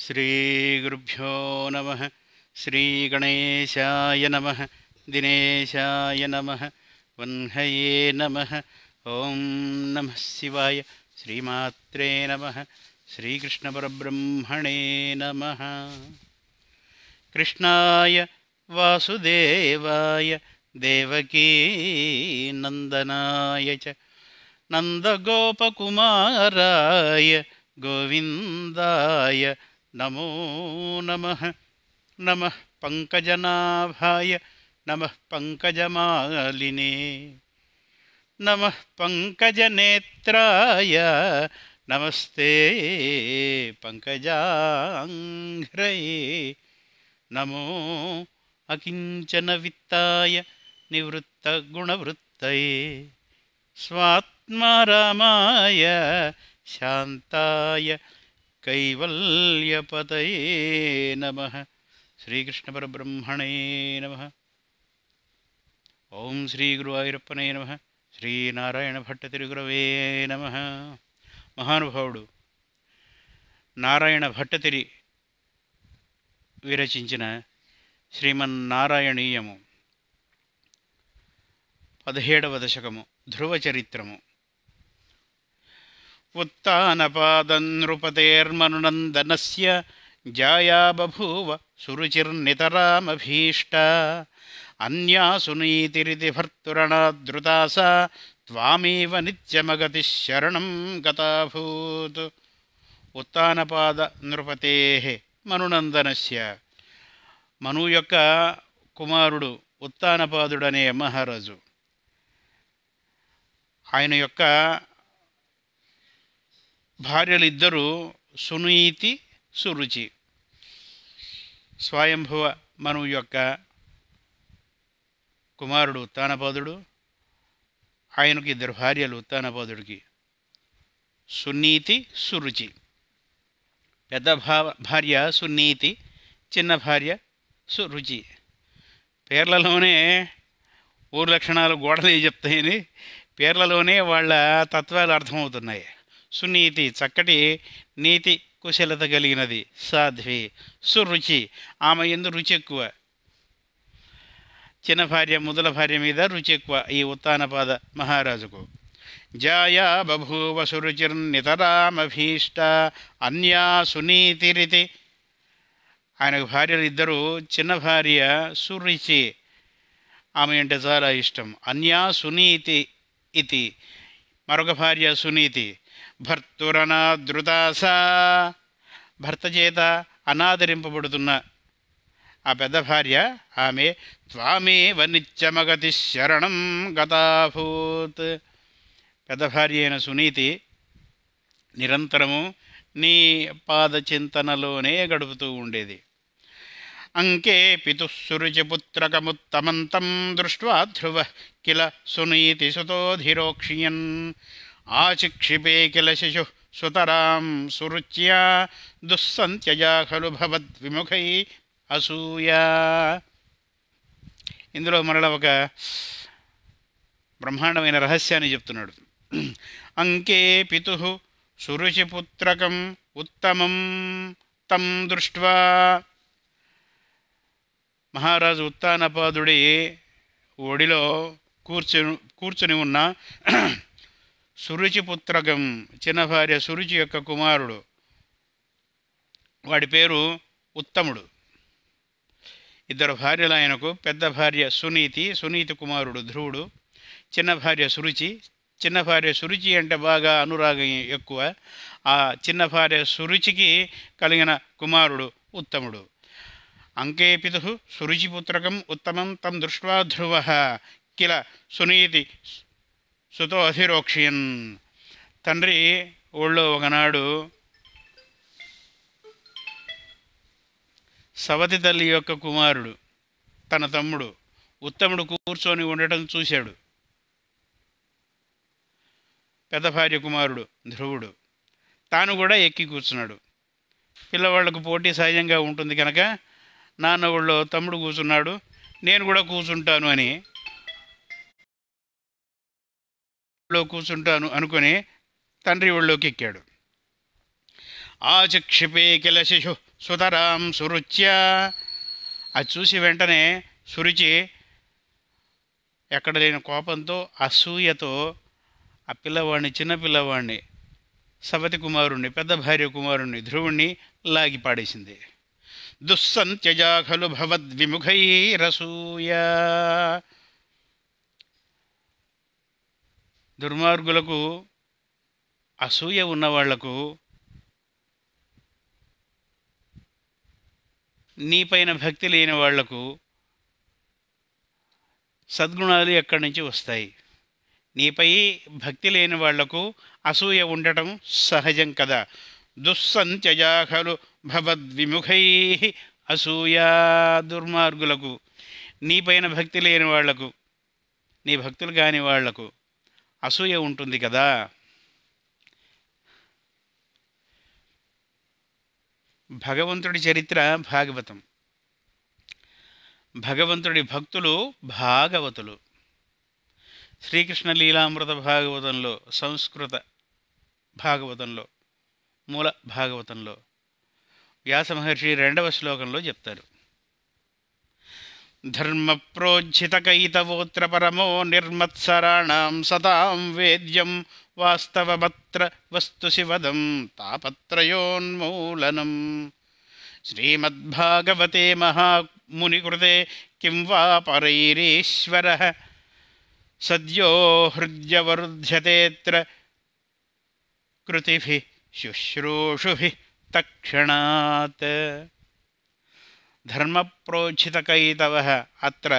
श्रीगुरुभ्यो नमः। श्रीगणेशाय नमः। दिनेशाय नमः। वह्नये नमः। ओं नमः शिवाय। श्रीमात्रे नमः। श्रीकृष्णपरब्रह्मणे नमः। कृष्णाय वासुदेवाय देवकी नंदनाय च नंदगोपकुमाराय गोविंदाय नमो नमः। नमः पंकजनाभाय नमः पंकजमालिने नमः पंकजनेत्राय नमस्ते पंकजांघ्रये नमो अकिंचनवित्ताय निवृत्तगुणवृत्तये स्वात्मारामाय शांताय कैवल्यपतये नमः। श्रीकृष्णपरब्रह्मणे नमः। ओं श्री गुरुवायूरप्पने नमः। శ్రీనారాయణ భట్టతిరి నమః. మహానుభావుడు నారాయణ భట్టతిరి విరచించిన శ్రీమన్నారాయణీయము 17వ దశకము ధ్రువచరిత్రము. ఉత్తానపాదనృపతేర్మనునందనస్య జాయా బభూవ సురుచిర్నితరామభీష్టా అన్యాసు నీతిరితి భర్తురణాదృతాసా త్వామేవ నిత్యమగతి శరణం గతాభూత్. ఉత్తానపాద నృపతేః మనునందనస్య, మను యొక్క కుమారుడు ఉత్తానపాదుడనే మహారాజు, ఆయన యొక్క భార్యలిద్దరూ సునీతి సురుచి. స్వయంభువ మను యొక్క కుమారుడు ఉత్తానపాదుడు, ఆయనకు ఇద్దరు భార్యలు. ఉత్తానపాదుడికి సునీతి సురుచి. పెద్ద భార్య సునీతి, చిన్న భార్య సురుచి. పేర్లలోనే ఊరు లక్షణాలు గోడలే చెప్తాయని పేర్లలోనే వాళ్ళ తత్వాలు అర్థమవుతున్నాయి. సునీతి చక్కటి నీతి కుశలత కలిగినది, సాధ్వి. సురుచి, ఆమె యందు రుచి ఎక్కువ. చిన్న భార్య ముదల భార్య మీద రుచి ఎక్కువ ఈ ఉత్తానపాద మహారాజుకు. జాయా బభూవ సురుచిర్నితరామభీష్ట అన్యా సునీతిరితి. ఆయనకు భార్యలు ఇద్దరు. చిన్న భార్య సురుచి, ఆమె అంటే చాలా ఇష్టం. అన్యా సునీతి ఇతి, మరొక భార్య సునీతి. భర్తురనాదృతాసా, భర్త చేత అనాదరింపబడుతున్న ఆ పెద్ద భార్య ఆమె. త్వామేవ నిత్యమగతి శరణం గతాభూత్. పెద్ద భార్య అయిన సునీతి నిరంతరము నీ పాదచింతనలోనే గడుపుతూ ఉండేది. అంకే పితుస్సురుచిపుత్రకముత్తమంతం దృష్ట్వా ధ్రువ కిల సునీతి సుతోధిరోక్ష్యన్ ఆచిక్షిపే కిల శిశు సుతరాం సురుచ్యా దుస్సంత్యజా ఖలు భవద్విముఖై అసూయా. ఇందులో మరల ఒక బ్రహ్మాండమైన రహస్యాన్ని చెప్తున్నాడు. అంకే పితు సురుచిపుత్రకం ఉత్తమం తం దృష్ట్వా. మహారాజు ఉత్తానపాదుడి ఒడిలో కూర్చుని ఉన్న సురుచిపుత్రకం, చిన్న భార్య సురుచి యొక్క కుమారుడు, వాడి పేరు ఉత్తముడు. ఇద్దరు భార్యలు ఆయనకు. పెద్ద భార్య సునీతి, సునీతి కుమారుడు ధ్రువుడు. చిన్న భార్య సురుచి. చిన్న భార్య సురుచి అంటే బాగా అనురాగం ఎక్కువ. ఆ చిన్న భార్య సురుచికి కలిగిన కుమారుడు ఉత్తముడు. అంకే పితు సురుచిపుత్రకం ఉత్తమం తం దృష్ట్వా ధ్రువ కిల సునీతి సుతో అధిరోక్ష్యన్. తండ్రి ఊళ్ళో ఒకనాడు సవతి తల్లి యొక్క కుమారుడు తన తమ్ముడు ఉత్తముడు కూర్చొని ఉండటం చూశాడు. పెద్ద భార్య కుమారుడు ధ్రువుడు తాను కూడా ఎక్కి కూర్చున్నాడు. పిల్లవాళ్లకు పోటీ సహజంగా ఉంటుంది కనుక నాన్న ఊళ్ళో తమ్ముడు కూర్చున్నాడు, నేను కూడా కూర్చుంటాను అని కూర్చుంటాను అనుకుని తండ్రి ఒళ్ళోకి ఎక్కాడు. ఆచక్షిపే కిల శిశు సుతరాం సురుచ్య. అది చూసి వెంటనే సురుచి ఎక్కడ లేని కోపంతో అసూయతో ఆ పిల్లవాడిని, చిన్న పిల్లవాడిని, సవతి కుమారుణ్ణి, పెద్ద భార్య కుమారుణ్ణి, ధ్రువుణ్ణి లాగి పాడేసింది. దుస్సంత్యజా ఖలు భవద్విముఖైరసూయ. దుర్మార్గులకు, అసూయ ఉన్నవాళ్లకు నీపైన భక్తి లేని వాళ్లకు సద్గుణాలు ఎక్కడి నుంచి వస్తాయి? నీపై భక్తి లేని వాళ్లకు అసూయ ఉండటం సహజం కదా. దుస్సంత్యజా ఖలు భవద్విముఖై. అసూయ దుర్మార్గులకు, నీపైన భక్తి లేని వాళ్లకు, నీ భక్తులు కాని వాళ్లకు అసూయ ఉంటుంది కదా. భగవంతుడి చరిత్ర భాగవతం. భగవంతుడి భక్తులు భాగవతులు. శ్రీకృష్ణ లీలామృత భాగవతంలో, సంస్కృత భాగవతంలో, మూల భాగవతంలో వ్యాస మహర్షి 2వ శ్లోకంలో చెప్తారు. ధర్మ ప్రోజ్జితకైతవోత్ర పరమో నిర్మత్సరాణం సతాం వేద్యం వాస్తవమత్ర వస్తు శివదం తాపత్రయోన్మూలనం. శ్రీమద్భాగవతే మహామునికృతే కిం వా పరైరీశ్వరః సద్యో హృద్యవరుధ్యతేత్ర కృతిభిః శుశ్రూషుభిః తక్షణాత్. ధర్మప్రోజ్జితకైతవః అత్ర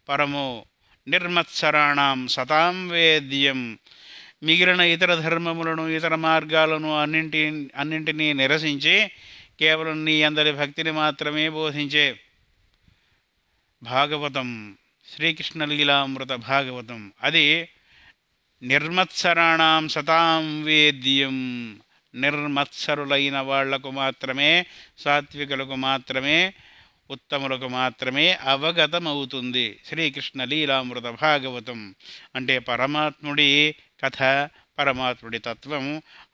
పరమో నిర్మత్సరాణం సతాం వేద్యం. మిగిలిన ఇతర ధర్మములను, ఇతర మార్గాలను అన్నింటినీ నిరసించి కేవలం నీ అందరి భక్తిని మాత్రమే బోధించే భాగవతం, శ్రీకృష్ణ లీలామృత భాగవతం, అది నిర్మత్సరాణం సతాం వేద్యం. నిర్మత్సరులైన వాళ్లకు మాత్రమే, సాత్వికులకు మాత్రమే, ఉత్తములకు మాత్రమే అవగతమవుతుంది శ్రీకృష్ణ లీలామృత భాగవతం. అంటే పరమాత్ముడి కథ, పరమాత్ముడి తత్వం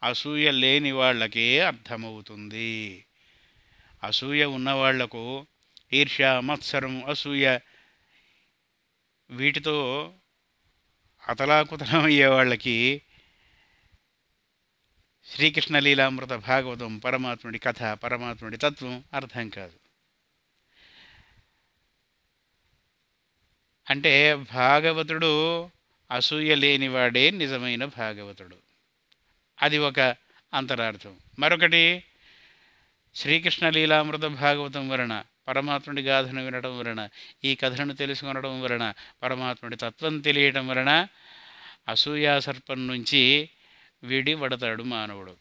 అసూయ లేని వాళ్ళకే అర్థమవుతుంది. అసూయ ఉన్నవాళ్లకు, ఈర్ష్య, మత్సరం, అసూయ వీటితో అతలాకుతలమయ్యే వాళ్ళకి శ్రీకృష్ణ లీలామృత భాగవతం, పరమాత్ముడి కథ, పరమాత్ముడి తత్వం అర్థం కాదు. అంటే భాగవతుడు అసూయ లేనివాడే నిజమైన భాగవతుడు. అది ఒక అంతరార్థం. మరొకటి, శ్రీకృష్ణ లీలామృత భాగవతం వలన, పరమాత్ముడి గాథను వినడం వలన, ఈ కథను తెలుసుకొనడం వలన, పరమాత్ముడి తత్వం తెలియటం వలన అసూయా సర్పం నుంచి విడిపడతాడు మానవుడు.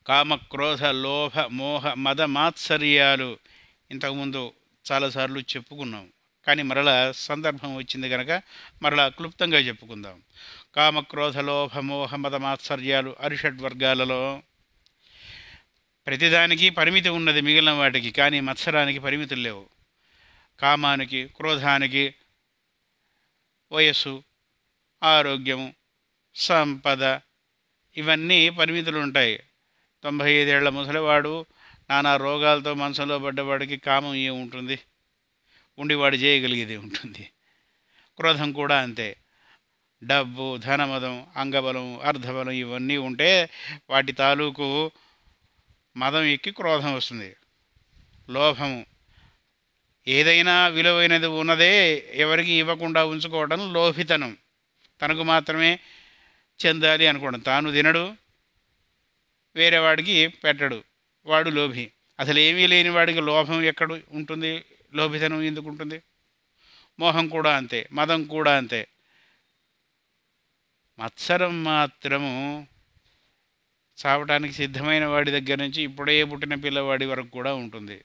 కామ, క్రోధ, లోభ, మోహ, మద, మాత్సర్యాలు ఇంతకుముందు చాలాసార్లు చెప్పుకున్నాం. కానీ మరలా సందర్భం వచ్చింది కనుక మరలా క్లుప్తంగా చెప్పుకుందాం. కామ, క్రోధ, లోభ, మోహ, మద, మాత్సర్యాలు అరిషడ్వర్గాలలో ప్రతిదానికి పరిమితి ఉన్నది మిగిలిన వాటికి, కానీ మత్సరానికి పరిమితులు లేవు. కామానికి, క్రోధానికి వయస్సు, ఆరోగ్యము, సంపద, ఇవన్నీ పరిమితులు ఉంటాయి. 95 ఏళ్ల ముసలివాడు నానా రోగాలతో మనసులో పడ్డవాడికి కామం ఏముంటుంది? ఉండివాడు చేయగలిగేది ఉంటుంది. క్రోధం కూడా అంతే. డబ్బు, ధనమదం, అంగబలం, అర్ధబలం ఇవన్నీ ఉంటే వాటి తాలూకు మదం ఎక్కి క్రోధం వస్తుంది. లోభము, ఏదైనా విలువైనది ఉన్నదే ఎవరికి ఇవ్వకుండా ఉంచుకోవడం లోభితనం. తనకు మాత్రమే చెందాలి అనుకోవడం. తాను తినడు, వేరే వాడికి పెట్టడు, వాడు లోభి. అసలు ఏమీ లేని వాడికి లోభం ఎక్కడ ఉంటుంది? లోభితనం ఎందుకు ఉంటుంది? మోహం కూడా అంతే, మదం కూడా అంతే. మత్సరం మాత్రము చావటానికి సిద్ధమైన వాడి దగ్గర నుంచి ఇప్పుడే పుట్టిన పిల్లవాడి వరకు కూడా ఉంటుంది.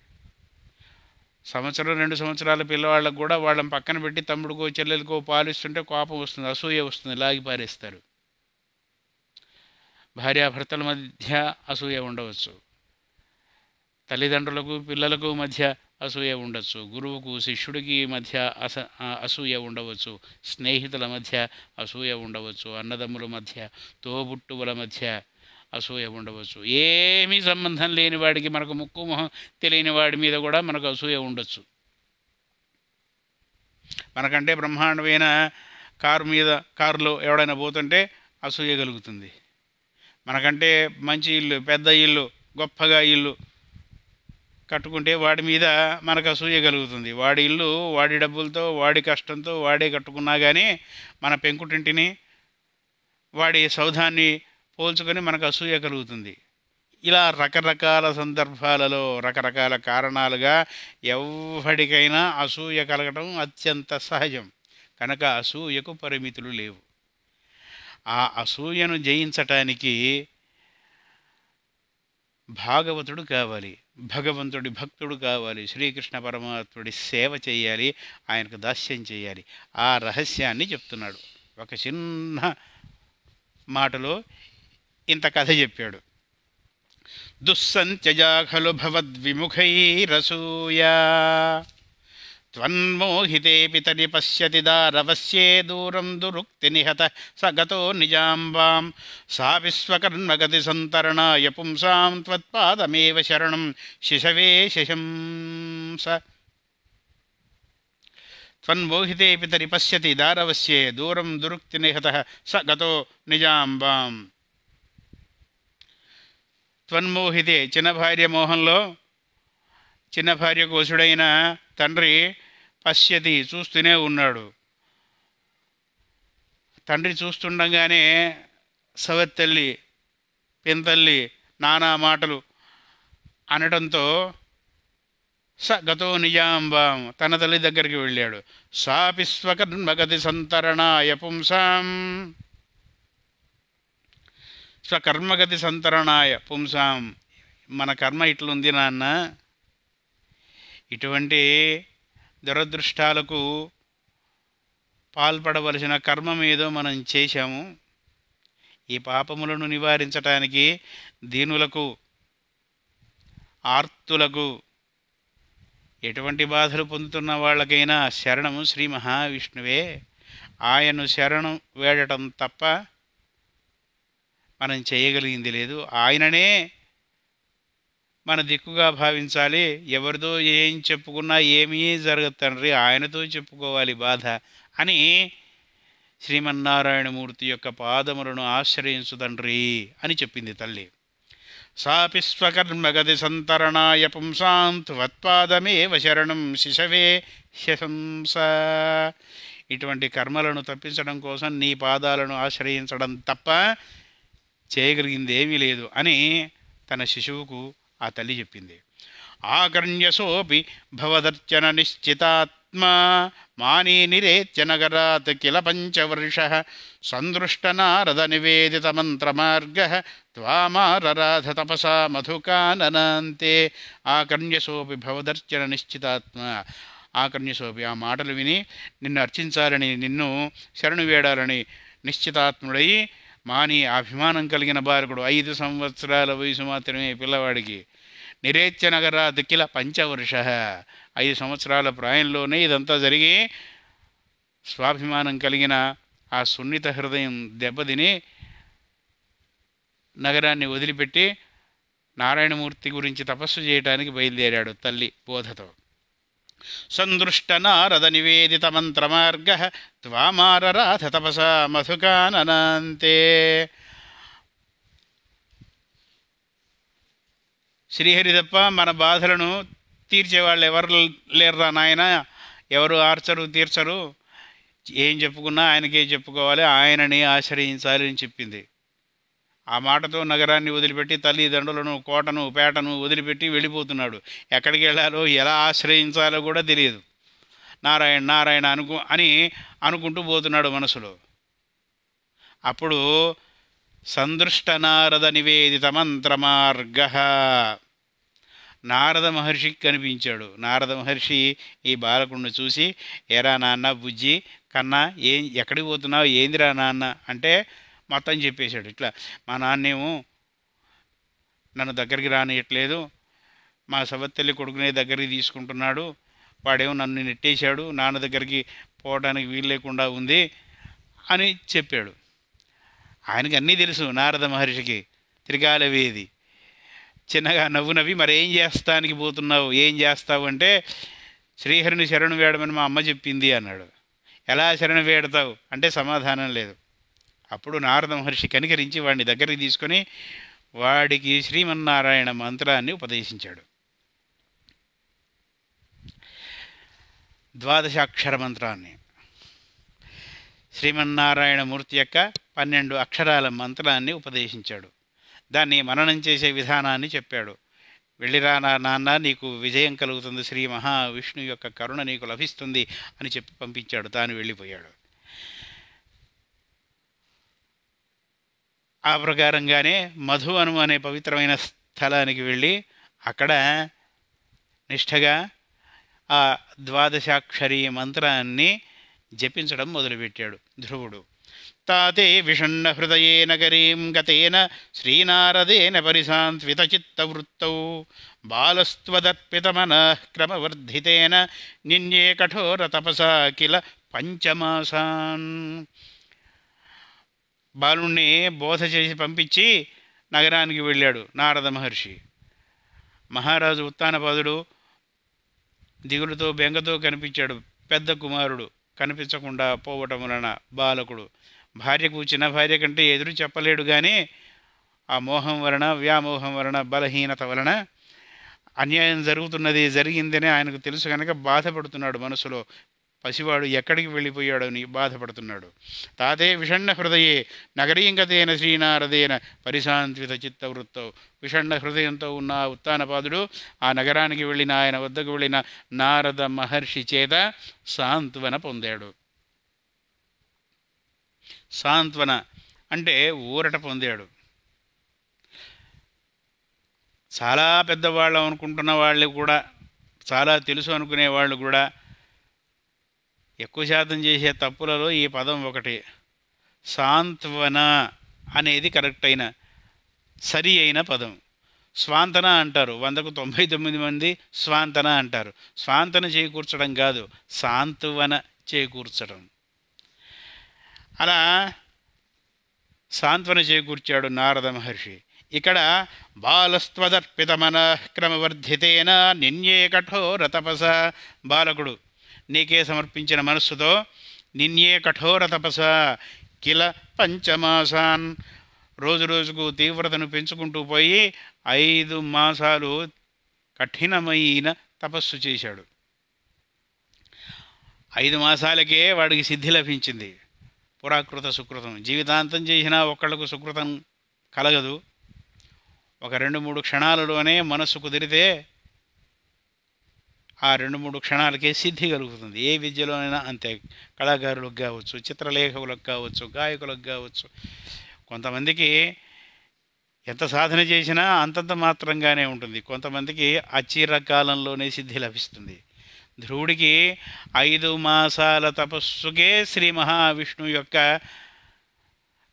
సంవత్సరం 2 సంవత్సరాల పిల్లవాళ్ళకు కూడా వాళ్ళని పక్కన పెట్టి తమ్ముడికో చెల్లెలకో పాలిస్తుంటే కోపం వస్తుంది, అసూయ వస్తుంది, లాగి పారేస్తారు. భార్యాభర్తల మధ్య అసూయ ఉండవచ్చు, తల్లిదండ్రులకు పిల్లలకు మధ్య అసూయ ఉండవచ్చు, గురువుకు శిష్యుడికి మధ్య అసూయ ఉండవచ్చు, స్నేహితుల మధ్య అసూయ ఉండవచ్చు, అన్నదమ్ముల మధ్య, తోబుట్టువుల మధ్య అసూయ ఉండవచ్చు. ఏమీ సంబంధం లేని వాడికి, మనకు ముక్కు మొహం తెలియని వాడి మీద కూడా మనకు అసూయ ఉండొచ్చు. మనకంటే బ్రహ్మాండమైన కారులో ఎవడైనా పోతుంటే అసూయ కలుగుతుంది. మనకంటే మంచి ఇల్లు, పెద్ద ఇల్లు, గొప్పగా ఇల్లు కట్టుకుంటే వాడి మీద మనకు అసూయ కలుగుతుంది. వాడి ఇల్లు వాడి డబ్బులతో, వాడి కష్టంతో వాడే కట్టుకున్నా కానీ మన పెంకుటింటిని, వాడి సౌధాన్ని పోల్చుకొని మనకు అసూయ కలుగుతుంది. ఇలా రకరకాల సందర్భాలలో రకరకాల కారణాలుగా ఎవరికైనా అసూయ కలగటం అత్యంత సహజం. కనుక అసూయకు పరిమితులు లేవు. ఆ అసూయను జయించటానికి భాగవతుడు కావాలి, భగవంతుడి భక్తుడు కావాలి, శ్రీకృష్ణ పరమాత్ముడి సేవ చేయాలి, ఆయనకు దాస్యం చేయాలి. ఆ రహస్యాన్ని చెప్తున్నాడు. ఒక చిన్న మాటలో ఇంత కథ చెప్పాడు. దుస్సంత్యజా ఖలు భవద్విముఖైరసూయా త్వన్మోహితేపి తరి పశ్యతి దారవస్యే దూరం దురుక్తి నిహత స గతో నిజాంబాం సా విశ్వకర్మగతి సంతరణాయ పుంసాం త్వత్పాదమేవ శరణం శిశవే శశంస. త్వన్మోహితేపి తరి పశ్యతి దారవస్యే దూరం దురుక్తి నిహత స గతో నిజాంబాం. త్వన్మోహితే చిన్న భార్య మోహంలో చిన్న భార్య కోసుడైన తండ్రి పశ్యతి చూస్తూనే ఉన్నాడు. తండ్రి చూస్తుండగానే సవత్తల్లి పెంతల్లి నానా మాటలు అనడంతో స గతో నిజాంబాం తన తల్లి దగ్గరికి వెళ్ళాడు. సాపి స్వకర్మగతి సంతరణాయ పుంసాం స్వకర్మగతి సంతరణాయ పుంసాం. మన కర్మ ఇట్లుంది నాన్న, ఇటువంటి దురదృష్టాలకు పాల్పడవలసిన కర్మం ఏదో మనం చేశాము. ఈ పాపములను నివారించటానికి దీనులకు, ఆర్తులకు, ఎటువంటి బాధలు పొందుతున్న వాళ్ళకైనా శరణము శ్రీ మహావిష్ణువే. ఆయన్ను శరణం వేడటం తప్ప మనం చేయగలిగింది లేదు. ఆయననే మన దిక్కుగా భావించాలి. ఎవరితో ఏం చెప్పుకున్నా ఏమీ జరగదు తండ్రి, ఆయనతో చెప్పుకోవాలి బాధ అని శ్రీమన్నారాయణమూర్తి యొక్క పాదములను ఆశ్రయించు తండ్రి అని చెప్పింది తల్లి. సాపి స్వకర్మగతి సంతరణాయ పుంసాం త్వత్పాదమేవ శరణం శిశవే శశంస. ఇటువంటి కర్మలను తప్పించడం కోసం నీ పాదాలను ఆశ్రయించడం తప్ప చేయగలిగింది ఏమీ లేదు అని తన శిశువుకు ఆ తల్లి చెప్పింది. ఆకర్ణ్యసోపి భవదర్చన నిశ్చితాత్మా మానీ నిరేత్య నగరాత్ కిల పంచవర్ష సందృష్ట నారద నివేదిత మంత్రమార్గ త్వామారరాధ తపసా మధుకాననాంతే. ఆకర్ణ్యసోపి భవదర్చన నిశ్చితాత్మ. ఆకర్ణ్యసోపి ఆ మాటలు విని నిన్ను అర్చించాలని, నిన్ను శరణు వేడాలని నిశ్చితాత్ముడై మాని అభిమానం కలిగిన బాలకుడు, 5 సంవత్సరాల వయసు మాత్రమే పిల్లవాడికి, నిరేత్య నగరాత్ కిల పంచవర్ష 5 సంవత్సరాల ప్రాయంలోనే ఇదంతా జరిగి స్వాభిమానం కలిగిన ఆ సున్నిత హృదయం దెబ్బతిని నగరాన్ని వదిలిపెట్టి నారాయణమూర్తి గురించి తపస్సు చేయడానికి బయలుదేరాడు తల్లి బోధతో. సందృష్ట నారద నివేదిత మంత్రమార్గ త్వామారరాధ తపసా మధుకాననాంతే. శ్రీహరి తప్ప మన బాధలను తీర్చేవాళ్ళు ఎవరు లేరురా నాయన, ఎవరు ఆర్చరు తీర్చరు, ఏం చెప్పుకున్నా ఆయనకే చెప్పుకోవాలి, ఆయనని ఆశ్రయించాలి అని చెప్పింది. ఆ మాటతో నగరాన్ని వదిలిపెట్టి తల్లిదండ్రులను, కోటను, పేటను వదిలిపెట్టి వెళ్ళిపోతున్నాడు. ఎక్కడికి వెళ్ళాలో, ఎలా ఆశ్రయించాలో కూడా తెలియదు. నారాయణ నారాయణ అనుకుంటూ పోతున్నాడు మనసులో. అప్పుడు సందృష్ట నారద నివేదిత మంత్రమార్గ, నారద మహర్షికి కనిపించాడు. నారద మహర్షి ఈ బాలకుడిని చూసి, ఏరా నాన్న బుజ్జి కన్నా ఎక్కడికి పోతున్నావు, ఏందిరా నాన్న అంటే మొత్తం చెప్పేశాడు. ఇట్లా మా నాన్నేమో నన్ను దగ్గరికి రానియట్లేదు, మా సవత్తల్లి కొడుకునే దగ్గరికి తీసుకుంటున్నాడు, వాడేమో నన్ను నెట్టేశాడు, నాన్న దగ్గరికి పోవడానికి వీలు లేకుండా ఉంది అని చెప్పాడు. ఆయనకి అన్నీ తెలుసు నారద మహర్షికి. త్రికాలవేది. చిన్నగా నవ్వు నవ్వి, మరేం చేస్తానికి పోతున్నావు, ఏం చేస్తావు అంటే, శ్రీహరిని శరణు వేడమని మా అమ్మ చెప్పింది అన్నాడు. ఎలా శరణు వేడతావు అంటే సమాధానం లేదు. అప్పుడు నారద మహర్షి కనికరించి వాడిని దగ్గరికి తీసుకొని వాడికి శ్రీమన్నారాయణ మంత్రాన్ని ఉపదేశించాడు. 12 అక్షర మంత్రాన్ని, శ్రీమన్నారాయణమూర్తి యొక్క 12 అక్షరాల మంత్రాన్ని ఉపదేశించాడు. దాన్ని మననం చేసే విధానాన్ని చెప్పాడు. వెళ్ళిరా నాన్న, నీకు విజయం కలుగుతుంది, శ్రీ మహావిష్ణు యొక్క కరుణ నీకు లభిస్తుంది అని చెప్పి పంపించాడు. తాను వెళ్ళిపోయాడు. ఆ ప్రకారంగానే మధువనం అనే పవిత్రమైన స్థలానికి వెళ్ళి అక్కడ నిష్ఠగా ఆ 12 అక్షరీ మంత్రాన్ని జపించడం మొదలుపెట్టాడు ధ్రువుడు. తాతే విషణ్ణ హృదయే నగరీం గతేన శ్రీనారదేన పరిసాంత్విత చిత్తవృత్తౌ బాలస్త్వదర్పితమనః క్రమవర్ధితేన నిన్యే కఠోర తపసా కిల పంచమాసాన్. బాలుణ్ణి బోధ చేసి పంపించి నగరానికి వెళ్ళాడు నారద మహర్షి. మహారాజు ఉత్తానపాదుడు దిగులుతో బెంగతో కనిపించాడు. పెద్ద కుమారుడు కనిపించకుండా పోవటం వలన బాలకుడు భార్యకు, చిన్న భార్య కంటే ఎదురు చెప్పలేడు, కానీ ఆ మోహం వలన, వ్యామోహం వలన, బలహీనత వలన అన్యాయం జరిగిందని ఆయనకు తెలుసు కనుక బాధపడుతున్నాడు మనసులో. పసివాడు ఎక్కడికి వెళ్ళిపోయాడని బాధపడుతున్నాడు. తాతే విషణ్ణ హృదయే నగరీంగతేన శ్రీనారదేన పరిశాంత్విత చిత్తవృత్తో. విషణ్ణ హృదయంతో ఉన్న ఉత్తానపాదుడు ఆ నగరానికి వెళ్ళిన, ఆయన వద్దకు వెళ్ళిన నారద మహర్షి చేత సాంత్వన పొందాడు. సాంత్వన అంటే ఊరట పొందాడు. చాలా పెద్దవాళ్ళు అనుకుంటున్న వాళ్ళు కూడా, చాలా తెలుసు అనుకునే వాళ్ళు కూడా ఎక్కువ శాతం చేసే తప్పులలో ఈ పదం ఒకటి. సాంత్వన అనేది కరెక్ట్ అయిన, సరి అయిన పదం. స్వాంతన అంటారు, 100కు 99 మంది స్వాంతన అంటారు. స్వాంతన చేకూర్చడం కాదు, సాంత్వన చేకూర్చడం. అలా సాంత్వన చేకూర్చాడు నారద మహర్షి. ఇక్కడ బాలస్త్వదర్పితమనః క్రమవర్ధితేన నిన్యే కఠోర తపస. బాలకుడు నీకే సమర్పించిన మనస్సుతో నిన్యే కఠోర తపస కిల పంచమాసాన్. రోజు రోజుకు తీవ్రతను పెంచుకుంటూ పోయి 5 మాసాలు కఠినమైన తపస్సు చేశాడు. 5 మాసాలకే వాడికి సిద్ధి లభించింది. పురాకృత సుకృతం. జీవితాంతం చేసినా ఒకళ్ళకు సుకృతం కలగదు. ఒక 2-3 క్షణాలలోనే మనస్సు కుదిరితే ఆ 2-3 క్షణాలకే సిద్ధి కలుగుతుంది. ఏ విద్యలోనైనా అంతే. కళాకారులకు కావచ్చు, చిత్రలేఖకులకు కావచ్చు, గాయకులకు కావచ్చు. కొంతమందికి ఎంత సాధన చేసినా అంతంత మాత్రంగానే ఉంటుంది. కొంతమందికి అచిరకాలంలోనే సిద్ధి లభిస్తుంది. ధ్రువుడికి 5 మాసాల తపస్సుకే శ్రీ మహావిష్ణువు యొక్క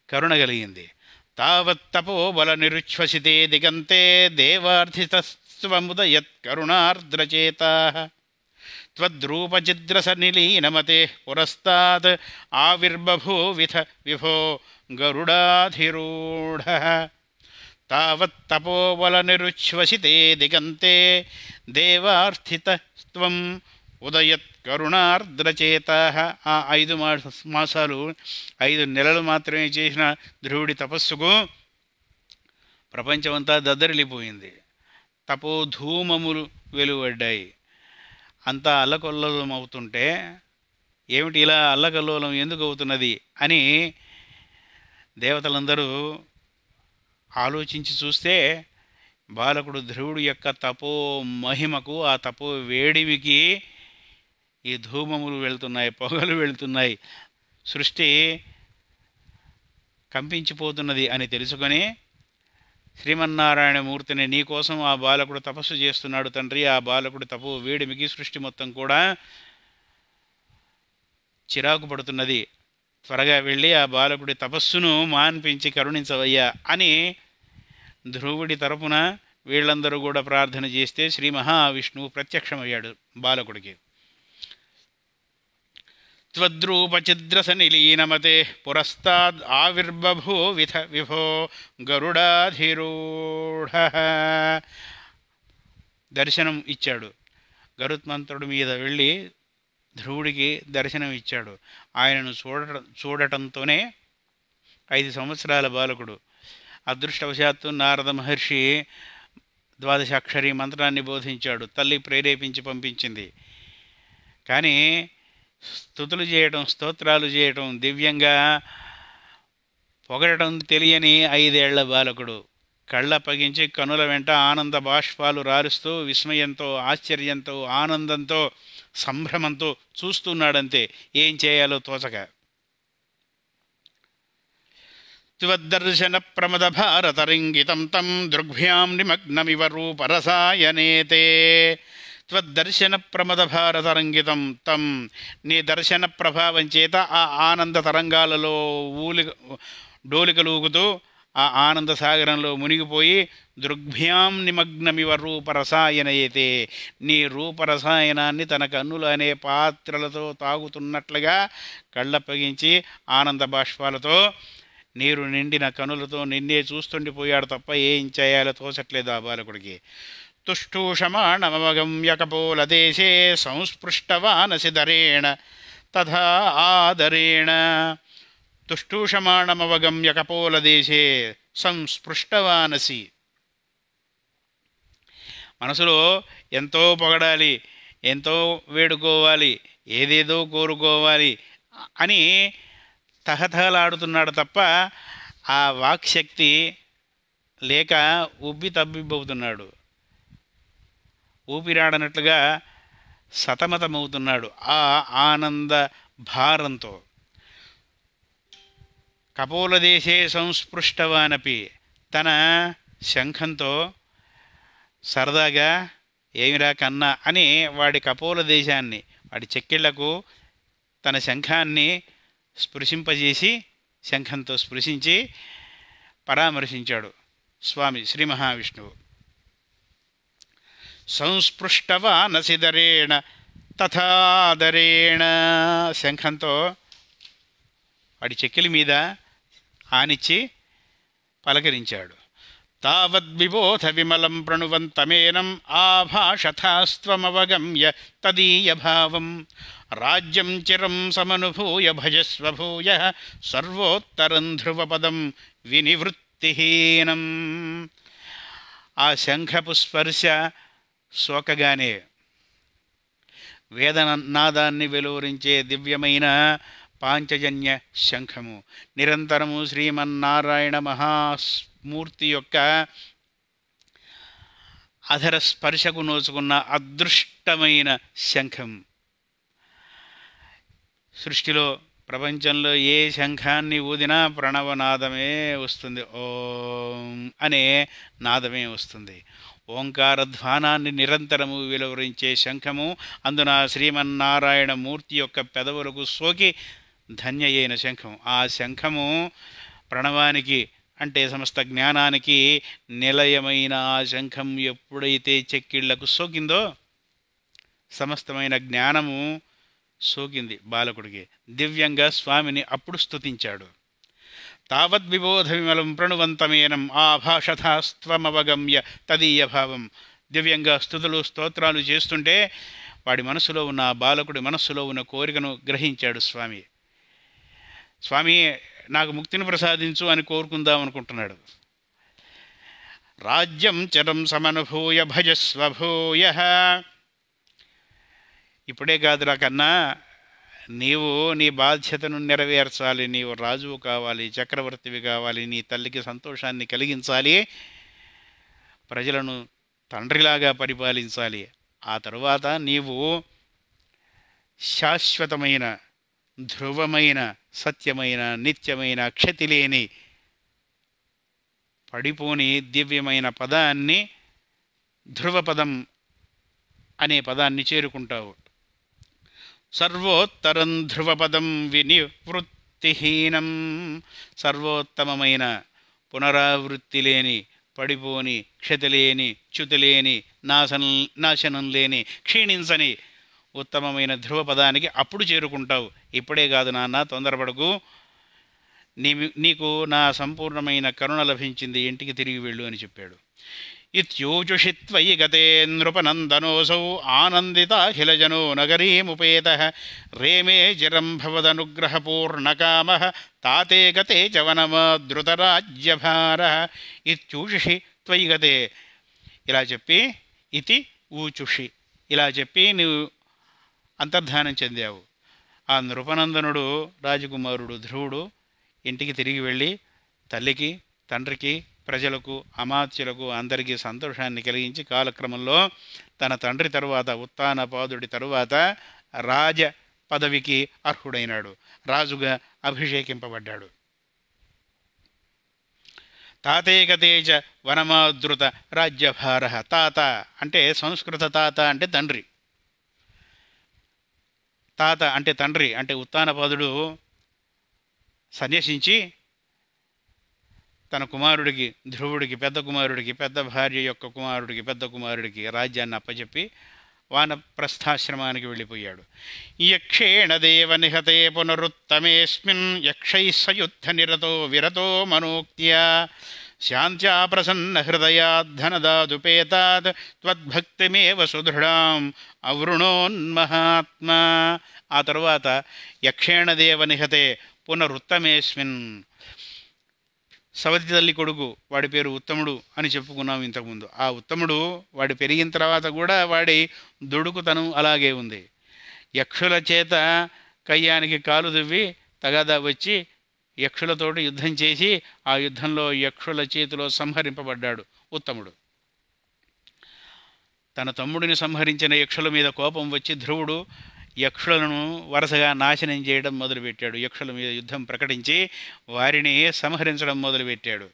కరుణ కలిగింది. తావత్తపో బల నిరుచ్ఛ్వసితే దిగంతే దేవార్థితస్వముదయత్ కరుణార్ద్రచేతాః త్వద్రూపచిద్రసనిలీనమతే పురస్తాద్ ఆవిర్బభూవిథ విభో గరుడాధిరూఢః. తావత్తపోబల నిరుచ్ఛ్వసితే దిగంతే దేవార్థితస్త్వం ఉదయత్ కరుణార్ద్రచేతాః. ఆ 5 మాసాలు 5 నెలలు మాత్రమే చేసిన ధ్రువుడి తపస్సుకు ప్రపంచమంతా దద్దరిల్లిపోయింది. తపోధూమములు వెలువడ్డాయి. అంతా అల్లకల్లోలం అవుతుంటే, ఏమిటి ఇలా అల్లకల్లోలం ఎందుకు అవుతున్నది అని దేవతలందరూ ఆలోచించి చూస్తే, బాలకుడు ధ్రువుడు యొక్క తపో మహిమకు, ఆ తపో వేడిమికి ఈ ధూమములు వెళ్తున్నాయి, పొగలు వెళ్తున్నాయి, సృష్టి కంపించిపోతున్నది అని తెలుసుకొని శ్రీమన్నారాయణమూర్తిని, నీకోసం ఆ బాలకుడు తపస్సు చేస్తున్నాడు తండ్రి, ఆ బాలకుడు తపో వేడిమికి సృష్టి మొత్తం కూడా చిరాకు పడుతున్నది, త్వరగా వెళ్ళి ఆ బాలకుడి తపస్సును మాన్పించి కరుణించవయ్యా అని ధ్రువుడి తరపున వీళ్ళందరూ కూడా ప్రార్థన చేస్తే శ్రీ మహావిష్ణువు ప్రత్యక్షమయ్యాడు బాలకుడికి. త్వద్రూపచిద్రసనిలీనమతే పురస్తాద్ ఆవిర్బభూ విభో గరుడాధిరూఢ. దర్శనం ఇచ్చాడు. గరుత్మంతుడి మీద వెళ్ళి ధ్రువుడికి దర్శనం ఇచ్చాడు. ఆయనను చూడటంతోనే 5 సంవత్సరాల బాలకుడు. అదృష్టవశాత్తు నారద మహర్షి 12 అక్షరీ మంత్రాన్ని బోధించాడు. తల్లి ప్రేరేపించి పంపించింది. కానీ స్తుతులు చేయటం, స్తోత్రాలు చేయటం, దివ్యంగా పొగడటం తెలియని 5 ఏళ్ల బాలకుడు కళ్ళప్పగించి కనుల వెంట ఆనంద బాష్పాలు రారుస్తూ విస్మయంతో, ఆశ్చర్యంతో, ఆనందంతో, సంభ్రమంతో చూస్తున్నాడంతే, ఏం చేయాలో తోచక. త్వద్దర్శన ప్రమద భారతరింగితం తం దృగ్భ్యాం నిమగ్నమివ రూపరసాయనేతే. త్వద్దర్శన ప్రమద భారతరంగితం తం, నీ దర్శన ప్రభావం చేత ఆ ఆనంద తరంగాలలో డోలికలూగుతూ ఆ ఆనంద సాగరంలో మునిగిపోయి దృగ్భ్యాం నిమగ్నమివ రూపరసాయనయతే, నీ రూపరసాయనాన్ని తన కన్నులు అనే పాత్రలతో తాగుతున్నట్లుగా కళ్ళప్పగించి ఆనంద బాష్పాలతో నీరు నిండిన కనులతో నిన్నే చూస్తుండిపోయాడు తప్ప ఏం చేయాలో తోచట్లేదు ఆ బాలకుడికి. తుష్టూషమాణమవగమ్యకపోలదేశే సంస్పృష్టవానసి దరేణ తథా ఆదరేణ. తుష్టూషమాణమవగమ్య కపోలదేశే సంస్పృష్టవానసి. మనసులో ఎంతో పొగడాలి, ఎంతో వేడుకోవాలి, ఏదేదో కోరుకోవాలి అని తహతహలాడుతున్నాడు తప్ప ఆ వాక్శక్తి లేక ఉబ్బి తబ్బిబ్బవుతున్నాడు. ఊపిరాడనట్లుగా సతమతమవుతున్నాడు ఆ ఆనంద భారంతో. కపోలదేశే సంస్పృష్టవానపి, తన శంఖంతో సరదాగా ఏమిరా కన్నా అని వాడి కపోల దేశాన్ని, వాడి చెక్కిళ్లకు తన శంఖాన్ని స్పృశింపజేసి, శంఖంతో స్పృశించి పరామర్శించాడు స్వామి శ్రీ మహావిష్ణువు. సంస్పృష్టవానసిదరేణ తథాదరేణ, శంఖంతో వాడి చెక్కిలి మీద ఆనిచ్చి పలకరించాడు. తావద్విబోధ విమలం ప్రణువంతమేనం ఆభాషథాస్త్వమవగమ్య తదీయ భావం రాజ్యం చిరం సమనుభూయ భజస్వభూయ సర్వోత్తరం ధ్రువపదం వినివృత్తిహీనం. ఆ శంఖపు స్పర్శ సోకగానే వేదనాదాన్ని వెలువరించే దివ్యమైన పాంచజన్య శంఖము నిరంతరము శ్రీమన్నారాయణ మహామూర్తి యొక్క అధర స్పర్శకు నోచుకున్న అదృష్టమైన శంఖం. సృష్టిలో ప్రపంచంలో ఏ శంఖాన్ని ఊదినా ప్రణవనాదమే వస్తుంది, ఓం అనే నాదమే వస్తుంది. ఓంకారధ్వానాన్ని నిరంతరము వెలువరించే శంఖము, అందున శ్రీమన్నారాయణ మూర్తి యొక్క పెదవులకు సోకి ధన్య అయిన శంఖం. ఆ శంఖము ప్రణవానికి అంటే సమస్త జ్ఞానానికి నిలయమైన ఆ శంఖం ఎప్పుడైతే చెక్కిళ్లకు సోకిందో సమస్తమైన జ్ఞానము సోకింది బాలకుడికి. దివ్యంగా స్వామిని అప్పుడు స్తుతించాడు. తావద్విబోధ విమలం ప్రణువంతమేనం ఆభాషథాస్త్వమవగమ్య తదీయ భావం. దివ్యంగా స్తుతులు స్తోత్రాలు చేస్తుంటే వాడి మనసులో ఉన్న ఆ బాలకుడి మనస్సులో ఉన్న కోరికను గ్రహించాడు స్వామి. స్వామి నాకు ముక్తిని ప్రసాదించు అని కోరుకుందాం అనుకుంటున్నాడు. రాజ్యం చరం సమనుభూయ భజస్వభూయ. ఇప్పుడే కాదురా కన్నా, నీవు నీ బాధ్యతను నెరవేర్చాలి. నీవు రాజువు కావాలి, చక్రవర్తివి కావాలి, నీ తల్లికి సంతోషాన్ని కలిగించాలి, ప్రజలను తండ్రిలాగా పరిపాలించాలి. ఆ తరువాత నీవు శాశ్వతమైన, ధ్రువమైన, సత్యమైన, నిత్యమైన, క్షతి లేని, పడిపోని దివ్యమైన పదాన్ని, ధ్రువపదం అనే పదాన్ని చేరుకుంటావు. సర్వోత్తరం ధ్రువపదం వినివృత్తిహీనం. సర్వోత్తమమైన, పునరావృత్తి లేని, పడిపోని, క్షతి లేని, చ్యుతి లేని, నాశనం లేని, క్షీణించని ఉత్తమమైన ధ్రువపదానికి అప్పుడు చేరుకుంటావు. ఇప్పుడే కాదు నాన్న, తొందరపడకు. నీకు నా సంపూర్ణమైన కరుణ లభించింది, ఇంటికి తిరిగి వెళ్ళు అని చెప్పాడు. ఇత్యూచుషి త్వయి గతే నృపనందనోసౌ ఆనందితాఖిలజనో నగరీముపేతః రేమే చిరం భవదనుగ్రహపూర్ణకామః తాతే గతే చ వనమాదృతరాజ్యభారః. ఇత్యూచుషి త్వయి గతే, ఇలా చెప్పి, ఇతి ఊచుషి, ఇలా చెప్పి నువ్వు అంతర్ధానం చెందావు. ఆ నృపనందనుడు రాజకుమారుడు ధ్రువుడు ఇంటికి తిరిగి వెళ్ళి తల్లికి, తండ్రికి, ప్రజలకు, అమాత్యులకు అందరికీ సంతోషాన్ని కలిగించి కాలక్రమంలో తన తండ్రి తరువాత, ఉత్తానపాదుడి తరువాత రాజ పదవికి అర్హుడైనాడు, రాజుగా అభిషేకింపబడ్డాడు. తాతేకతేజ వనమాదృత రాజ్యభార. తాత అంటే సంస్కృత తాత అంటే తండ్రి, తాత అంటే తండ్రి. అంటే ఉత్తానపాదుడు సన్యసించి తన కుమారుడికి, ధ్రువుడికి, పెద్ద కుమారుడికి, పెద్ద భార్య యొక్క కుమారుడికి, పెద్ద కుమారుడికి రాజ్యాన్ని అప్పచెప్పి వానప్రస్థాశ్రమానికి వెళ్ళిపోయాడు. యక్షేణ దేవ నిహతే పునరుత్తమేస్మిన్ యక్షైః సయుద్ధ నిరతో విరతో మనోక్త్యా శాంత్యా ప్రసన్న హృదయాద్ధనదాదుపేతాద్ త్వద్భక్తిమేవ సుదృఢాం అవృణోన్మహాత్మా. ఆ తరువాత యక్షేణ దేవ నిహతే పునరుత్తమేస్మిన్, సవతి తల్లి కొడుకు, వాడి పేరు ఉత్తముడు అని చెప్పుకున్నాం ఇంతకుముందు. ఆ ఉత్తముడు వాడి పెరిగిన తర్వాత కూడా వాడి దుడుకుతనం అలాగే ఉంది. యక్షుల చేత కయ్యానికి కాలు దువ్వి తగాదా వచ్చి యక్షులతోటి యుద్ధం చేసి ఆ యుద్ధంలో యక్షుల చేతిలో సంహరింపబడ్డాడు ఉత్తముడు. తన తమ్ముడిని సంహరించిన యక్షుల మీద కోపం వచ్చి ధ్రువుడు యక్షులను వరుసగా నాశనం చేయడం మొదలుపెట్టాడు. యక్షుల మీద యుద్ధం ప్రకటించి వారిని సంహరించడం మొదలుపెట్టాడు.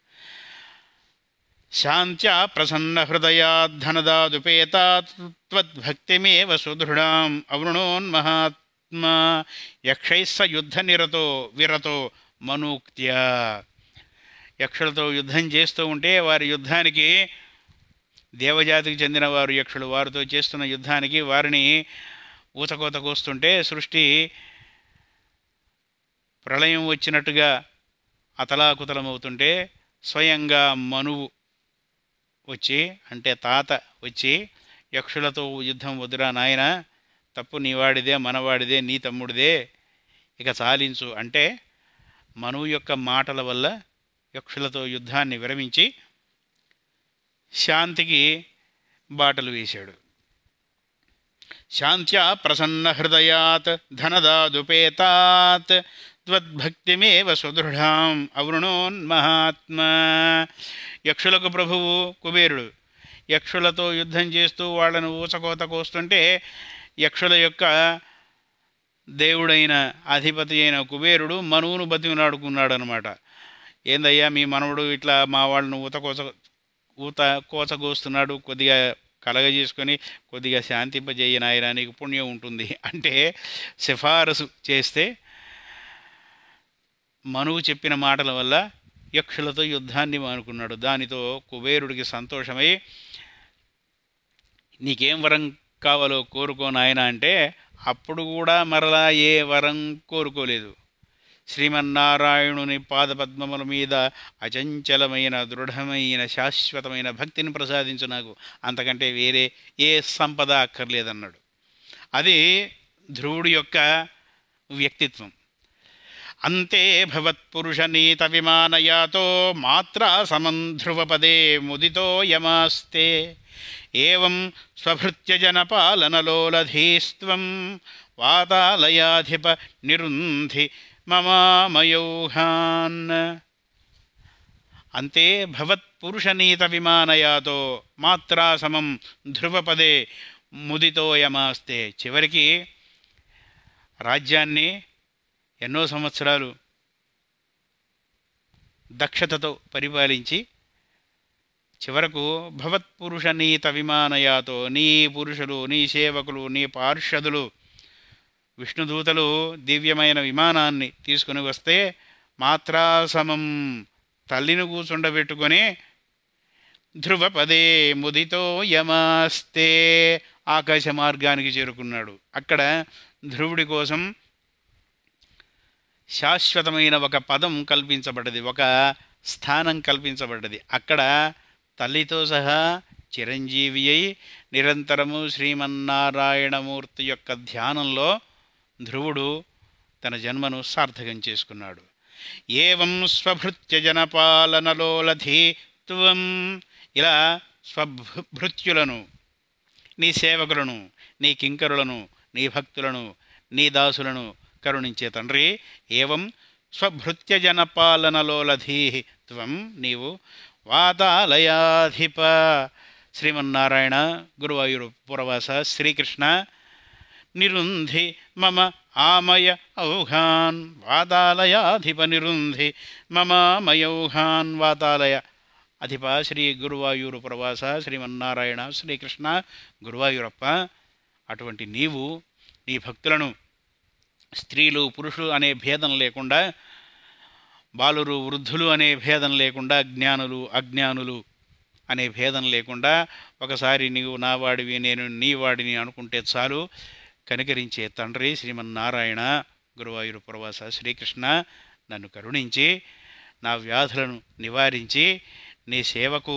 శాంత్యా ప్రసన్న హృదయాద్ధనదాదుపేతాత్ త్వద్భక్తిమేవ సుదృఢాం అవృణోన్మహాత్మా యక్షైః స యుద్ధ నిరతో విరతో మనూక్త్యా. యక్షులతో యుద్ధం చేస్తూ ఉంటే వారి యుద్ధానికి, దేవజాతికి చెందిన వారు యక్షులు, వారితో చేస్తున్న యుద్ధానికి వారిని ఊచకోత కోస్తుంటే సృష్టి ప్రళయం వచ్చినట్టుగా అతలాకుతలమవుతుంటే స్వయంగా మనువు వచ్చి, అంటే తాత వచ్చి, యక్షులతో యుద్ధం వద్దురా నాయన, తప్పు నీవాడిదే, మనవాడిదే, నీ తమ్ముడిదే, ఇక చాలించు అంటే మనువు యొక్క మాటల వల్ల యక్షులతో యుద్ధాన్ని విరమించి శాంతికి బాటలు వేశాడు. శాంత్యా ప్రసన్న హృదయాత్ ధనదాదుపేతాత్ త్వద్భక్తిమేవ సుదృఢాం అవృణోన్మహాత్మా. యక్షులకు ప్రభువు కుబేరుడు యక్షులతో యుద్ధం చేస్తూ వాళ్ళను ఊచకోత కోస్తుంటే యక్షుల యొక్క దేవుడైన అధిపతి అయిన కుబేరుడు మనువును బతిమలాడుకున్నాడు అనమాట. ఏందయ్యా మీ మనవుడు ఇట్లా మా వాళ్ళను కోచగోస్తున్నాడు, కొద్దిగా కలగజేసుకొని కొద్దిగా శాంతింపజేయ నాయనా, నీకు పుణ్యం ఉంటుంది అంటే సిఫారసు చేస్తే మనువు చెప్పిన మాటల వల్ల యక్షులతో యుద్ధాన్ని మానుకున్నాడు. దానితో కుబేరుడికి సంతోషమై నీకేం వరం కావాలో కోరుకో నాయన అంటే అప్పుడు కూడా మరలా ఏ వరం కోరుకోలేదు. శ్రీమన్నారాయణుని పాదపద్మముల మీద అచంచలమైన, దృఢమైన, శాశ్వతమైన భక్తిని ప్రసాదించు నాకు, అంతకంటే వేరే ఏ సంపద అక్కర్లేదన్నాడు. అది ధ్రువుడి యొక్క వ్యక్తిత్వం. అంతే భవత్పురుషనీత విమానయాతో మాత్రా సమం ధ్రువపదే ముదితో యమాస్తే ఏవం స్వభృత్యజనపాలనలోలధీస్త్వం వాతాలయాధిప నిరుంధి మమామయోహాన్. అంతే భవత్పురుషనీత విమానయాతో మాత్రా సమం ధ్రువపదే ముదితో యమాస్తే. చివరికి రాజ్యాన్ని ఎన్నో సంవత్సరాలు దక్షతతో పరిపాలించి చివరకు భవత్పురుషనీత విమానయాతో, నీ పురుషులు, నీ సేవకులు, నీ పార్షదులు, విష్ణుదూతలు దివ్యమైన విమానాన్ని తీసుకుని వస్తే మాత్రాసమం తల్లిని కూర్చుండబెట్టుకొని ధ్రువపదే ముదితో యమాస్తే ఆకాశ మార్గానికి చేరుకున్నాడు. అక్కడ ధ్రువుడి కోసం శాశ్వతమైన ఒక పదం కల్పించబడ్డది, ఒక స్థానం కల్పించబడ్డది. అక్కడ తల్లితో సహా చిరంజీవి అయి నిరంతరము శ్రీమన్నారాయణమూర్తి యొక్క ధ్యానంలో ధ్రువుడు తన జన్మను సార్థకం చేసుకున్నాడు. ఏవం స్వభృత్య జనపాలనలోలధి త్వం, ఇలా స్వభృత్యులను, నీ సేవకులను, నీ కింకరులను, నీ భక్తులను, నీ దాసులను కరుణించే తండ్రి. ఏవం స్వభృత్యజనపాలనలోలధీ త్వం, నీవు వాతాలయాధిప శ్రీమన్నారాయణ గురువాయూరు పురవాస శ్రీకృష్ణ, నిరుంధి మమ ఆమయ ఔఘాన్ వాతాలయాధిప, నిరుంధి మమామయౌఘాన్ వాతాలయ అధిప శ్రీ గురువాయూరు పురవాస శ్రీమన్నారాయణ శ్రీకృష్ణ గురువాయూరప్ప. అటువంటి నీవు నీ భక్తులను స్త్రీలు పురుషులు అనే భేదం లేకుండా, బాలురు వృద్ధులు అనే భేదం లేకుండా, జ్ఞానులు అజ్ఞానులు అనే భేదం లేకుండా, ఒకసారి నీవు నావాడివి నేను నీవాడిని అనుకుంటే చాలు కనికరించే తండ్రి శ్రీమన్నారాయణ గురువాయూరు పురవాస శ్రీకృష్ణ, నన్ను కరుణించి నా వ్యాధులను నివారించి నీ సేవకు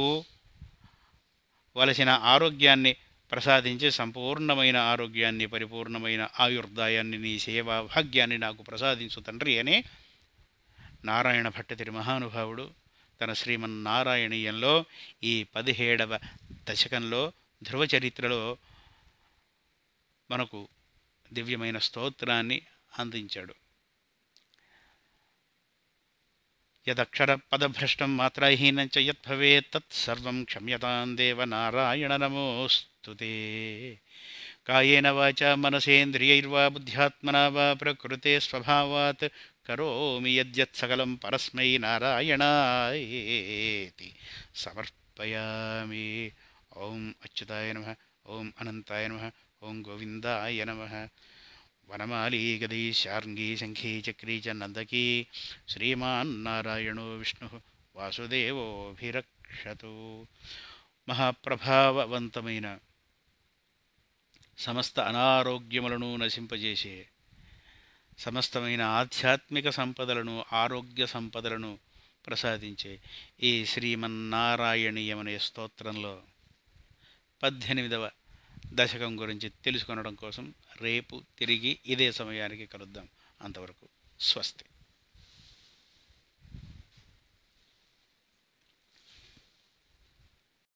వలసిన ఆరోగ్యాన్ని ప్రసాదించి సంపూర్ణమైన ఆరోగ్యాన్ని, పరిపూర్ణమైన ఆయుర్దాయాన్ని, నీ సేవా భాగ్యాన్ని నాకు ప్రసాదించు తండ్రి అని నారాయణ భట్టతిరి మహానుభావుడు తన శ్రీమన్నారాయణీయంలో ఈ 17వ దశకంలో ధ్రువ చరిత్రలో మనకు దివ్యమైన స్తోత్రాన్ని అందించాడు. యదక్షర పదభ్రష్టం మాత్రాహీనం చ యద్భవేత్ తత్సర్వం క్షమ్యతాం దేవ నారాయణ నమోస్తుతే. కాయేన వాచా మనసేంద్రియైర్వా బుద్ధ్యాత్మనా వా ప్రకృతే స్వభావాత్ కరోమి యద్యత్ సకలం పరస్మై నారాయణాయేతి సమర్పయామి. ఓం అచ్యుతాయ నమః, ఓం అనంతాయ నమః, ఓం గోవిందాయ నమః. వనమాలీ గదీ శార్ంగీ శంఖీ చక్రీ చ నందకీ శ్రీమాన్నారాయణో విష్ణు వాసుదేవోభిరక్షతు. మహాప్రభావవంతమైన సమస్త అనారోగ్యములను నశింపజేసే, సమస్తమైన ఆధ్యాత్మిక సంపదలను, ఆరోగ్య సంపదలను ప్రసాదించే ఈ శ్రీమన్నారాయణీయమనే స్తోత్రంలో 18వ దశకం గురించి తెలుసుకొనడం కోసం రేపు తిరిగి ఇదే సమయానికి కలుద్దాం. అంతవరకు స్వస్తి.